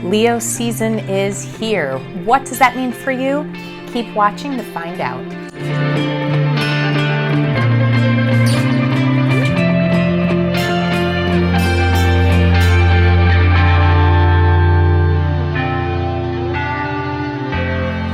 Leo season is here. What does that mean for you? Keep watching to find out.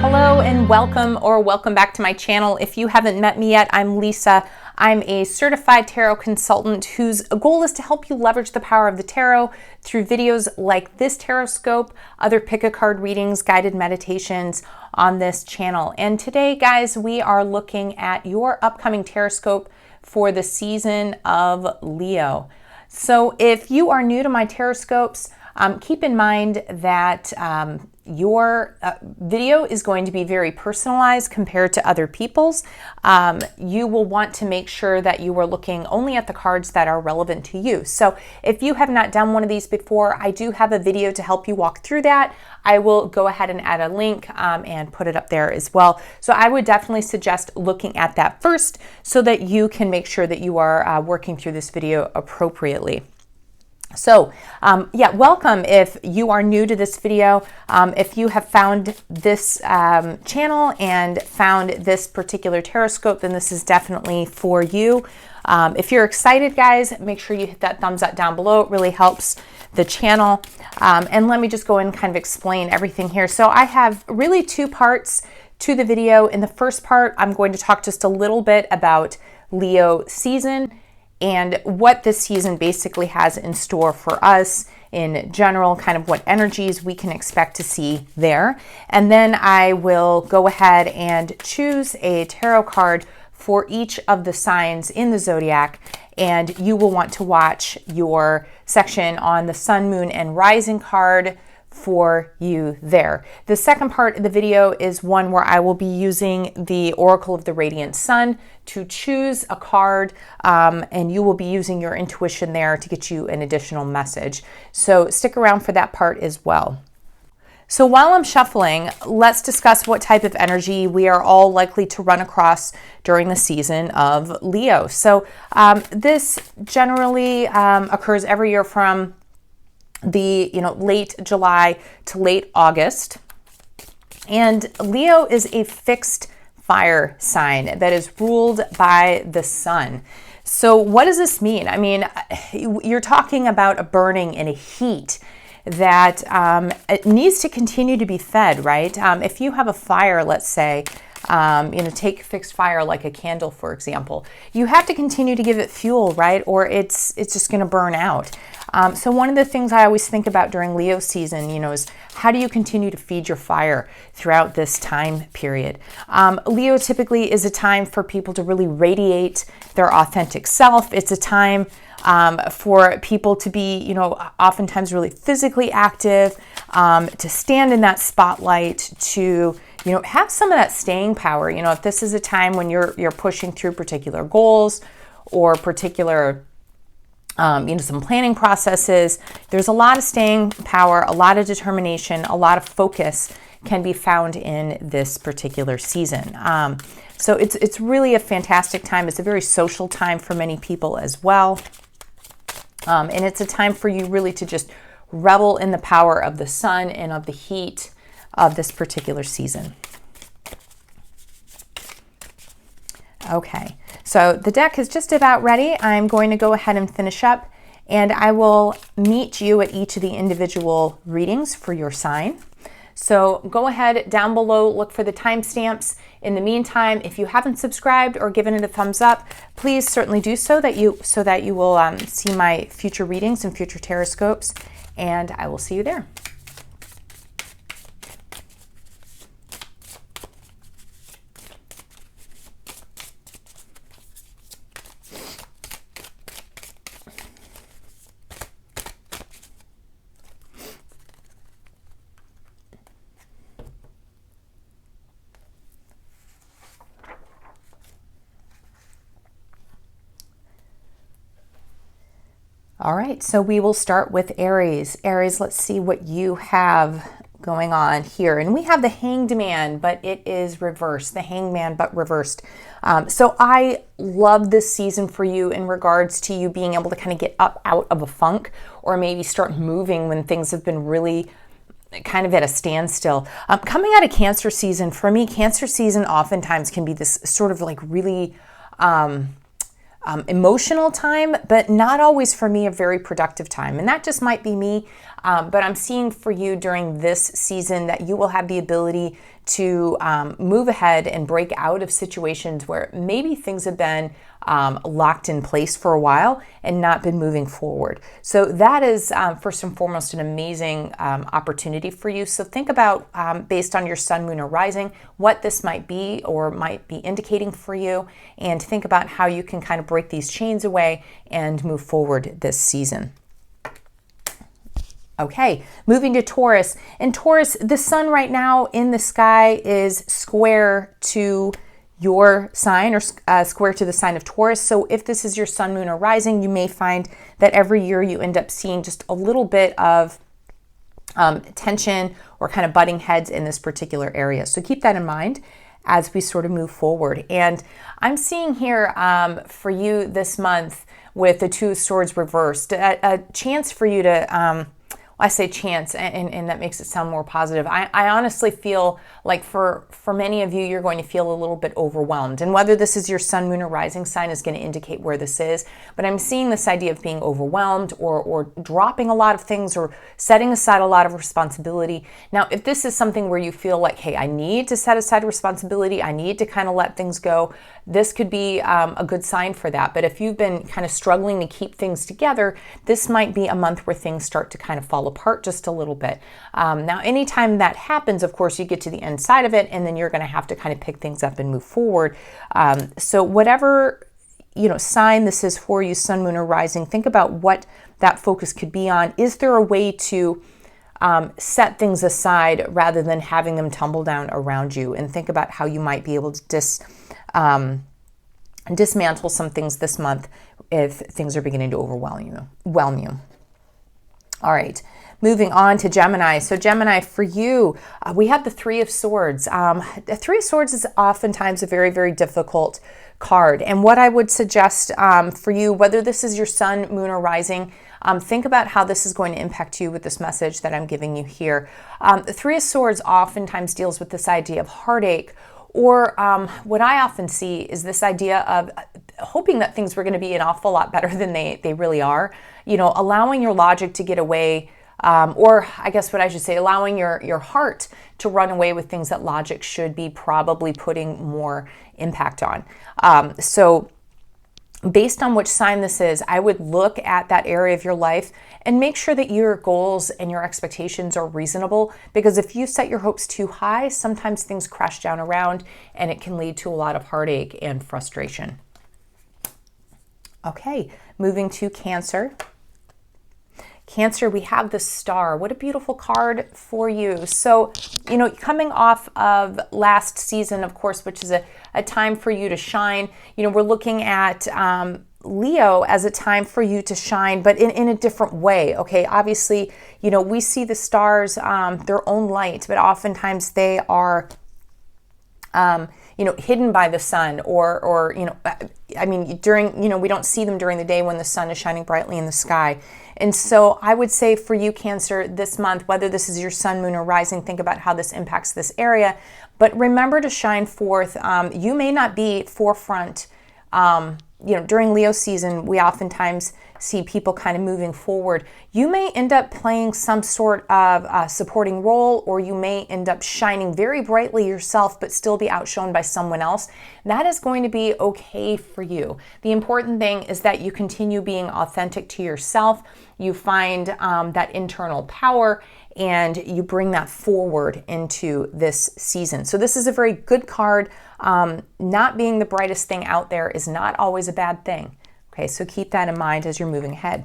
Hello and welcome back to my channel. If you haven't met me yet, I'm Leesa. I'm a certified tarot consultant whose goal is to help you leverage the power of the tarot through videos like this Tarotscope, other pick-a-card readings, guided meditations on this channel. And today, guys, we are looking at your upcoming Tarotscope for the season of Leo. So if you are new to my Tarotscopes, keep in mind that your video is going to be very personalized compared to other people's. You will want to make sure that you are looking only at the cards that are relevant to you. So if you have not done one of these before, I do have a video to help you walk through that. I will go ahead and add a link and put it up there as well. So I would definitely suggest looking at that first so that you can make sure that you are working through this video appropriately. So welcome if you are new to this video. If you have found this channel and found this particular Tarotscope, then this is definitely for you. If you're excited, guys, make sure you hit that thumbs up down below. It really helps the channel. And let me just go and kind of explain everything here. So I have really two parts to the video. In the first part, I'm going to talk just a little bit about Leo season and what this season basically has in store for us in general, kind of what energies we can expect to see there. And then I will go ahead and choose a tarot card for each of the signs in the zodiac, and you will want to watch your section on the sun, moon, and rising card for you there. The second part of the video is one where I will be using the Oracle of the Radiant Sun to choose a card, and you will be using your intuition there to get you an additional message. So stick around for that part as well. So while I'm shuffling, let's discuss what type of energy we are all likely to run across during the season of Leo. So this generally occurs every year from the late July to late August. And Leo is a fixed fire sign that is ruled by the sun. So what does this mean? I mean, you're talking about a burning and a heat that it needs to continue to be fed, right? If you have a fire, let's say, take fixed fire like a candle, for example, you have to continue to give it fuel, right? Or it's just going to burn out. So one of the things I always think about during Leo season, is how do you continue to feed your fire throughout this time period? Leo typically is a time for people to really radiate their authentic self. It's a time for people to be, oftentimes really physically active, to stand in that spotlight, to have some of that staying power. If this is a time when you're pushing through particular goals or particular some planning processes, there's a lot of staying power, a lot of determination, a lot of focus can be found in this particular season. So it's really a fantastic time. It's a very social time for many people as well. And it's a time for you really to just revel in the power of the sun and of the heat of this particular season. Okay, so the deck is just about ready. I'm going to go ahead and finish up, and I will meet you at each of the individual readings for your sign. So go ahead down below, look for the timestamps. In the meantime, if you haven't subscribed or given it a thumbs up, please certainly do so that you will see my future readings and future Tarotscopes, and I will see you there. All right, so we will start with Aries. Aries, let's see what you have going on here. And we have the Hanged Man, but it is reversed, the Hangman, but reversed. So I love this season for you in regards to you being able to kind of get up out of a funk, or maybe start moving when things have been really kind of at a standstill. Coming out of Cancer season, for me, Cancer season oftentimes can be this sort of like really emotional time, but not always for me a very productive time. And that just might be me, but I'm seeing for you during this season that you will have the ability to move ahead and break out of situations where maybe things have been locked in place for a while and not been moving forward. So that is first and foremost an amazing opportunity for you. So think about, based on your sun, moon, or rising, what this might be or might be indicating for you, and think about how you can kind of break these chains away and move forward this season. Okay, moving to Taurus. In Taurus, the sun right now in the sky is square to your sign, or square to the sign of Taurus. So if this is your sun, moon, or rising, you may find that every year you end up seeing just a little bit of tension or kind of butting heads in this particular area. So keep that in mind as we sort of move forward. And I'm seeing here for you this month with the Two of Swords reversed, a chance for you to I say chance, and that makes it sound more positive. I honestly feel like for many of you, you're going to feel a little bit overwhelmed. And whether this is your sun, moon, or rising sign is going to indicate where this is. But I'm seeing this idea of being overwhelmed or dropping a lot of things or setting aside a lot of responsibility. Now, if this is something where you feel like, hey, I need to set aside responsibility, I need to kind of let things go, this could be a good sign for that. But if you've been kind of struggling to keep things together, this might be a month where things start to kind of fall apart just a little bit. Now, anytime that happens, of course, you get to the end side of it, and then you're going to have to kind of pick things up and move forward. So whatever sign this is for you, sun, moon, or rising, think about what that focus could be on. Is there a way to set things aside rather than having them tumble down around you? And think about how you might be able to dismantle some things this month if things are beginning to overwhelm you. All right, moving on to Gemini. So Gemini, for you, we have the Three of Swords. The Three of Swords is oftentimes a very, very difficult card. And what I would suggest for you, whether this is your sun, moon, or rising, think about how this is going to impact you with this message that I'm giving you here. The Three of Swords oftentimes deals with this idea of heartache, or what I often see is this idea of hoping that things were going to be an awful lot better than they really are. Allowing your logic to get away, or I guess what I should say, allowing your heart to run away with things that logic should be probably putting more impact on. So based on which sign this is, I would look at that area of your life and make sure that your goals and your expectations are reasonable, because if you set your hopes too high, sometimes things crash down around and it can lead to a lot of heartache and frustration. Okay, moving to Cancer. Cancer, we have the Star. What a beautiful card for you. So, coming off of last season, of course, which is a time for you to shine, we're looking at Leo as a time for you to shine, but in a different way. Okay, obviously, we see the stars, their own light, but oftentimes they are hidden by the sun, or during, we don't see them during the day when the sun is shining brightly in the sky. And so I would say for you, Cancer, this month, whether this is your sun, moon, or rising, think about how this impacts this area, but remember to shine forth. You may not be forefront. During Leo season, we oftentimes see people kind of moving forward. You may end up playing some sort of supporting role, or you may end up shining very brightly yourself, but still be outshone by someone else. That is going to be okay for you. The important thing is that you continue being authentic to yourself. You find that internal power, and you bring that forward into this season. So this is a very good card. Not being the brightest thing out there is not always a bad thing. Okay, so keep that in mind as you're moving ahead.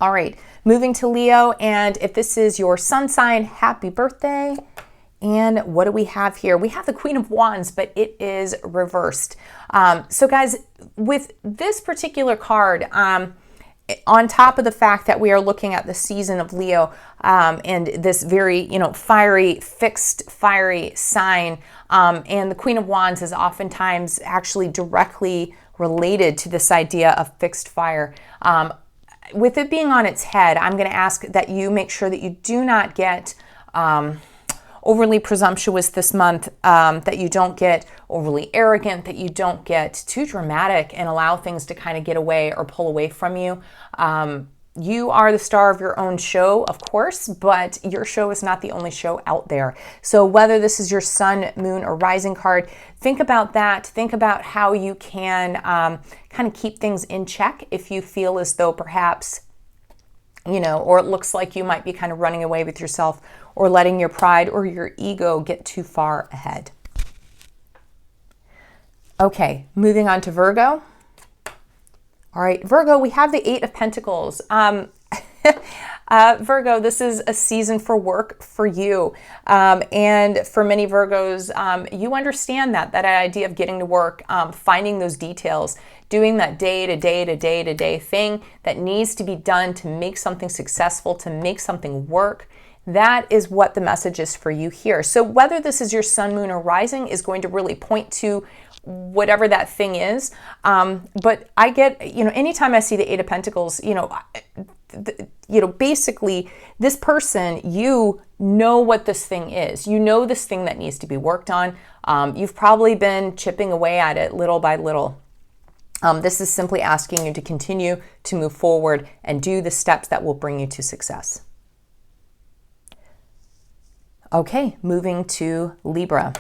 All right, moving to Leo, and if this is your sun sign, happy birthday. And what do we have here? We have the Queen of Wands, but it is reversed. So guys, with this particular card, on top of the fact that we are looking at the season of Leo, and this very, fiery sign, and the Queen of Wands is oftentimes actually directly related to this idea of fixed fire. with it being on its head, I'm going to ask that you make sure that you do not get overly presumptuous this month, that you don't get overly arrogant, that you don't get too dramatic and allow things to kind of get away or pull away from you. You are the star of your own show, of course, but your show is not the only show out there. So whether this is your sun, moon, or rising card, think about that. Think about how you can kind of keep things in check if you feel as though perhaps, or it looks like you might be kind of running away with yourself or letting your pride or your ego get too far ahead. Okay, moving on to Virgo. All right, Virgo, we have the Eight of Pentacles. Virgo, this is a season for work for you. And for many Virgos, you understand that idea of getting to work, finding those details, doing that day-to-day thing that needs to be done to make something successful, to make something work. That is what the message is for you here. So whether this is your sun, moon, or rising is going to really point to whatever that thing is. But I get, anytime I see the Eight of Pentacles, basically this person, you know what this thing is. You know this thing that needs to be worked on. You've probably been chipping away at it little by little. This is simply asking you to continue to move forward and do the steps that will bring you to success. Okay, moving to Libra.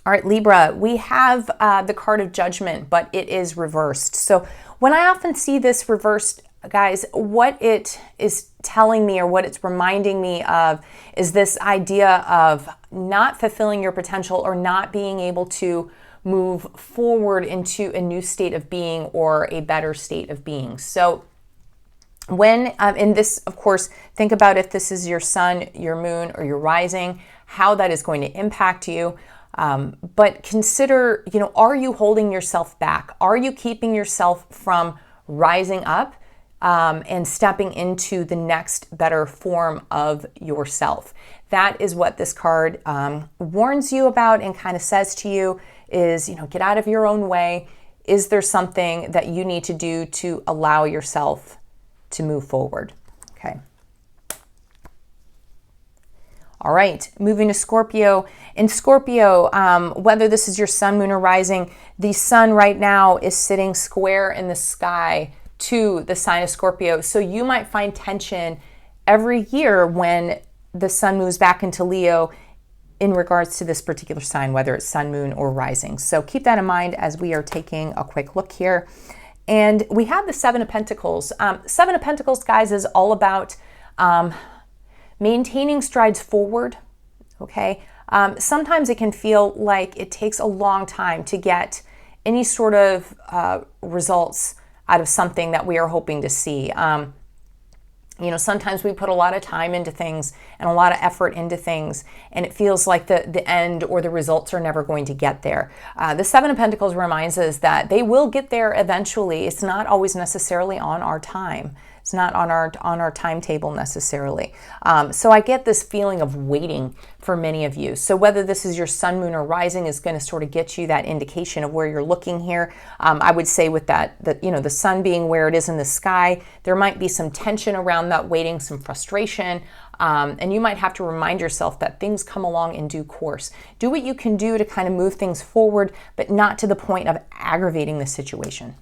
All right, Libra, we have the card of Judgment, but it is reversed. So when I often see this reversed, guys, what it is telling me or what it's reminding me of is this idea of not fulfilling your potential or not being able to move forward into a new state of being or a better state of being. So when, in this, of course, think about if this is your sun, your moon, or your rising, how that is going to impact you. But consider, are you holding yourself back? Are you keeping yourself from rising up and stepping into the next better form of yourself? That is what this card warns you about and kind of says to you is, get out of your own way. Is there something that you need to do to allow yourself to move forward? Okay. All right, moving to Scorpio. In Scorpio, whether this is your sun, moon, or rising, the sun right now is sitting square in the sky to the sign of Scorpio. So you might find tension every year when the sun moves back into Leo in regards to this particular sign, whether it's sun, moon, or rising. So keep that in mind as we are taking a quick look here. And we have the Seven of Pentacles. Seven of Pentacles, guys, is all about maintaining strides forward, okay? Sometimes it can feel like it takes a long time to get any sort of results out of something that we are hoping to see. Sometimes we put a lot of time into things and a lot of effort into things, and it feels like the end or the results are never going to get there. The Seven of Pentacles reminds us that they will get there eventually. It's not always necessarily on our time. It's not on our timetable necessarily. So I get this feeling of waiting for many of you. So whether this is your sun, moon, or rising is going to sort of get you that indication of where you're looking here. I would say with that the sun being where it is in the sky, there might be some tension around that waiting, some frustration. And you might have to remind yourself that things come along in due course. Do what you can do to kind of move things forward, but not to the point of aggravating the situation.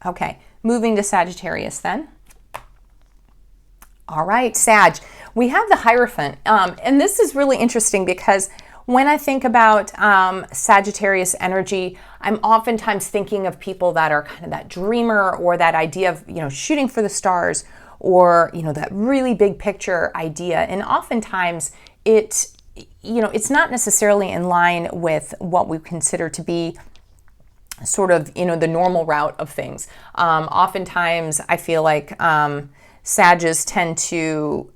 Okay, moving to Sagittarius then. All right, Sag. We have the Hierophant, and this is really interesting because when I think about Sagittarius energy, I'm oftentimes thinking of people that are kind of that dreamer or that idea of, shooting for the stars or, that really big picture idea. And oftentimes it's not necessarily in line with what we consider to be sort of, the normal route of things. Oftentimes I feel like Sages tend to,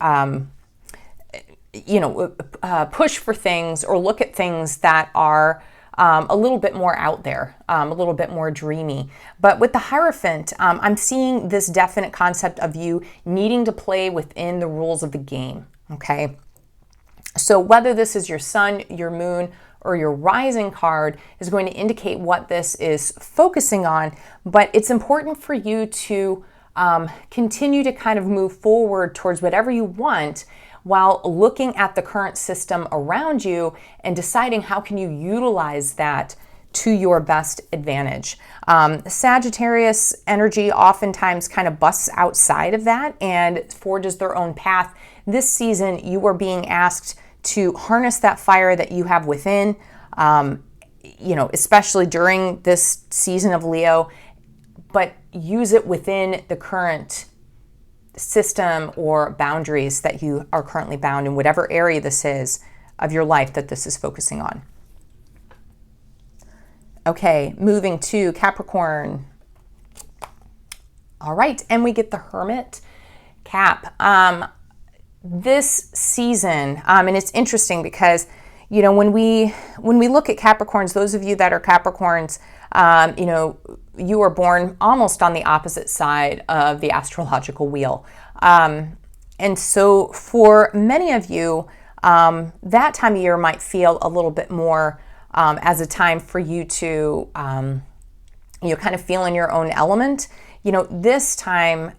push for things or look at things that are a little bit more out there, a little bit more dreamy. But with the Hierophant, I'm seeing this definite concept of you needing to play within the rules of the game, okay? So whether this is your sun, your moon, or your rising card is going to indicate what this is focusing on, but it's important for you to continue to kind of move forward towards whatever you want while looking at the current system around you and deciding how can you utilize that to your best advantage. Sagittarius energy oftentimes kind of busts outside of that and forges their own path. This season, you are being asked to harness that fire that you have within, especially during this season of Leo, but use it within the current system or boundaries that you are currently bound in, whatever area this is of your life that this is focusing on. Okay, moving to Capricorn. All right, and we get the Hermit. Cap. This season, and it's interesting because, when we look at Capricorns, those of you that are Capricorns, you are born almost on the opposite side of the astrological wheel. And so for many of you, that time of year might feel a little bit more as a time for you to, kind of feel in your own element. This time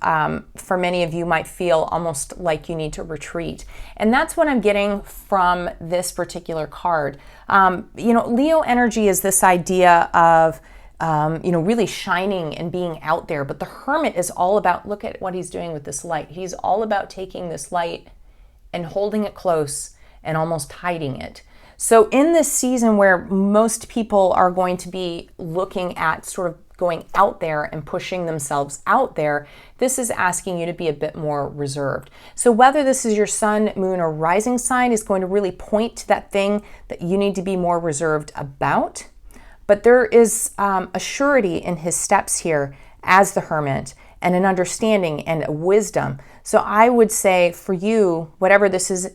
for many of you might feel almost like you need to retreat. And that's what I'm getting from this particular card. Leo energy is this idea of, really shining and being out there. But the Hermit is all about, look at what he's doing with this light. He's all about taking this light and holding it close and almost hiding it. So in this season where most people are going to be looking at sort of going out there and pushing themselves out there, this is asking you to be a bit more reserved. So whether this is your sun, moon, or rising sign is going to really point to that thing that you need to be more reserved about. But there is a surety in his steps here as the Hermit, and an understanding and a wisdom. So I would say for you, whatever this is,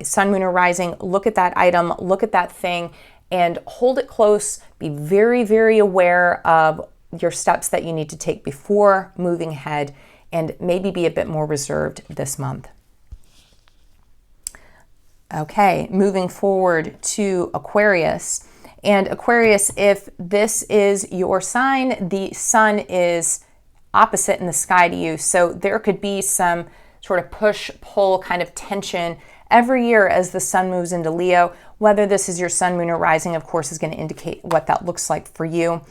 sun, moon, or rising, look at that item, look at that thing, and hold it close. Be very, very aware of your steps that you need to take before moving ahead, and maybe be a bit more reserved this month. Okay, moving forward to Aquarius. And Aquarius, if this is your sign, the sun is opposite in the sky to you. So there could be some sort of push-pull kind of tension every year as the sun moves into Leo. Whether this is your sun, moon, or rising, of course, is going to indicate what that looks like for you.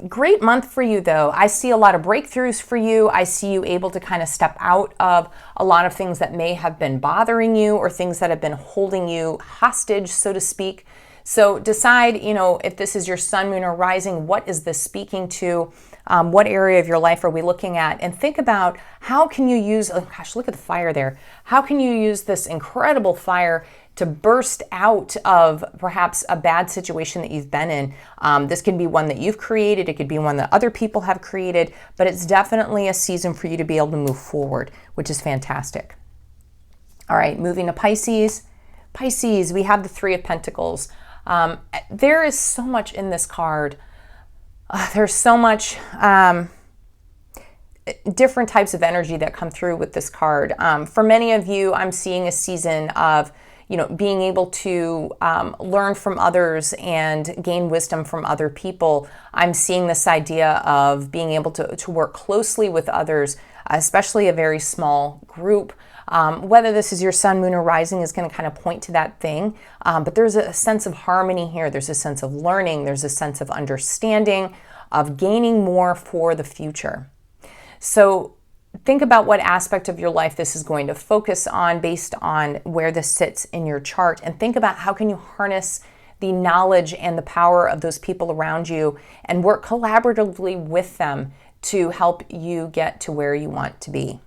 Great month for you, though. I see a lot of breakthroughs for you. I see you able to kind of step out of a lot of things that may have been bothering you or things that have been holding you hostage, so to speak. So decide, if this is your sun, moon, or rising, what is this speaking to? What area of your life are we looking at? And think about how can you use, oh gosh, look at the fire there. How can you use this incredible fire to burst out of perhaps a bad situation that you've been in? This can be one that you've created. It could be one that other people have created, but it's definitely a season for you to be able to move forward, which is fantastic. All right, moving to Pisces. Pisces, we have the Three of Pentacles. There is so much in this card. There's so much different types of energy that come through with this card. For many of you, I'm seeing a season of, being able to learn from others and gain wisdom from other people. I'm seeing this idea of being able to work closely with others, especially a very small group. Whether this is your sun, moon, or rising is going to kind of point to that thing. But there's a sense of harmony here. There's a sense of learning. There's a sense of understanding, of gaining more for the future. So think about what aspect of your life this is going to focus on based on where this sits in your chart. And think about how can you harness the knowledge and the power of those people around you and work collaboratively with them to help you get to where you want to be.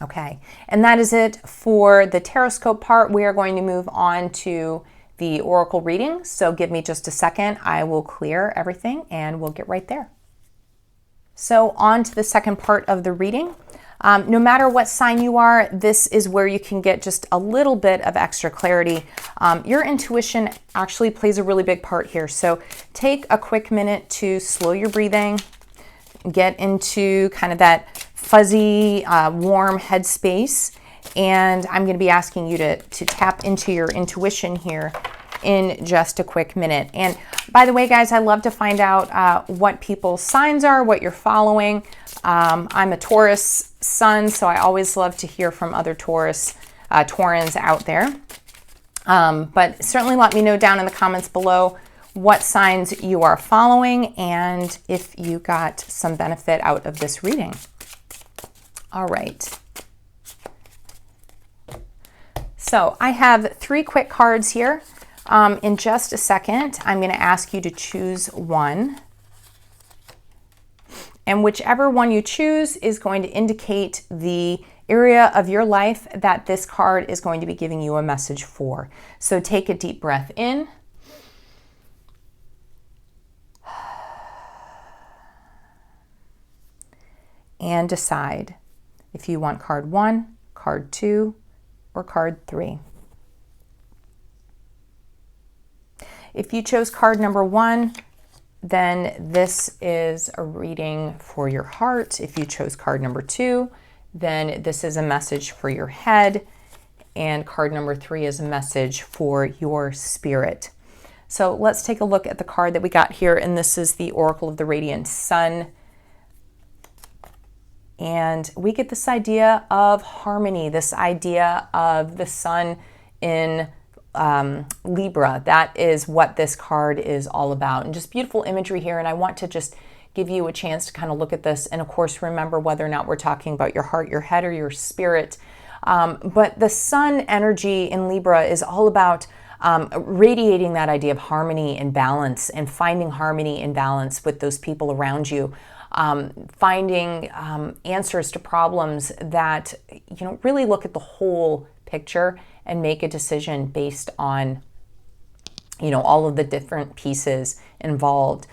Okay, and that is it for the Tarotscope part. We are going to move on to the Oracle reading. So give me just a second. I will clear everything and we'll get right there. So on to the second part of the reading. No matter what sign you are, this is where you can get just a little bit of extra clarity. Your intuition actually plays a really big part here. So take a quick minute to slow your breathing, get into kind of that fuzzy, warm headspace, And I'm going to be asking you to tap into your intuition here in just a quick minute. And by the way, guys, I love to find out what people's signs are, what you're following. I'm a Taurus sun, so I always love to hear from other Taurans out there. But certainly let me know down in the comments below what signs you are following and if you got some benefit out of this reading. All right. So I have 3 quick cards here. In just a second, I'm going to ask you to choose one. And whichever one you choose is going to indicate the area of your life that this card is going to be giving you a message for. So take a deep breath in. And decide if you want card 1, card 2, or card 3. If you chose card number 1, then this is a reading for your heart. If you chose card number 2, then this is a message for your head. And card number 3 is a message for your spirit. So let's take a look at the card that we got here. And this is the Oracle of the Radiant Sun. And we get this idea of harmony, this idea of the sun in Libra. That is what this card is all about. And just beautiful imagery here. And I want to just give you a chance to kind of look at this. And of course, remember whether or not we're talking about your heart, your head, or your spirit. But the sun energy in Libra is all about radiating that idea of harmony and balance, and finding harmony and balance with those people around you. Finding answers to problems that, really look at the whole picture and make a decision based on, all of the different pieces involved.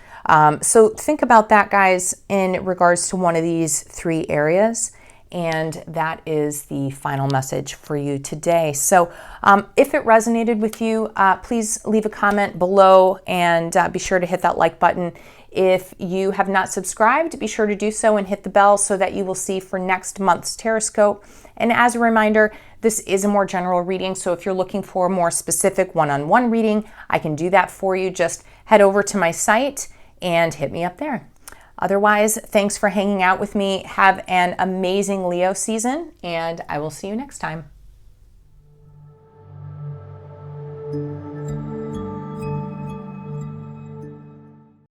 So think about that, guys, in regards to one of these 3 areas. And that is the final message for you today. So if it resonated with you, please leave a comment below and be sure to hit that like button. If you have not subscribed, be sure to do so and hit the bell so that you will see for next month's Tarotscope. And as a reminder, this is a more general reading, so if you're looking for a more specific one-on-one reading, I can do that for you. Just head over to my site and hit me up there. Otherwise, thanks for hanging out with me. Have an amazing Leo season, and I will see you next time.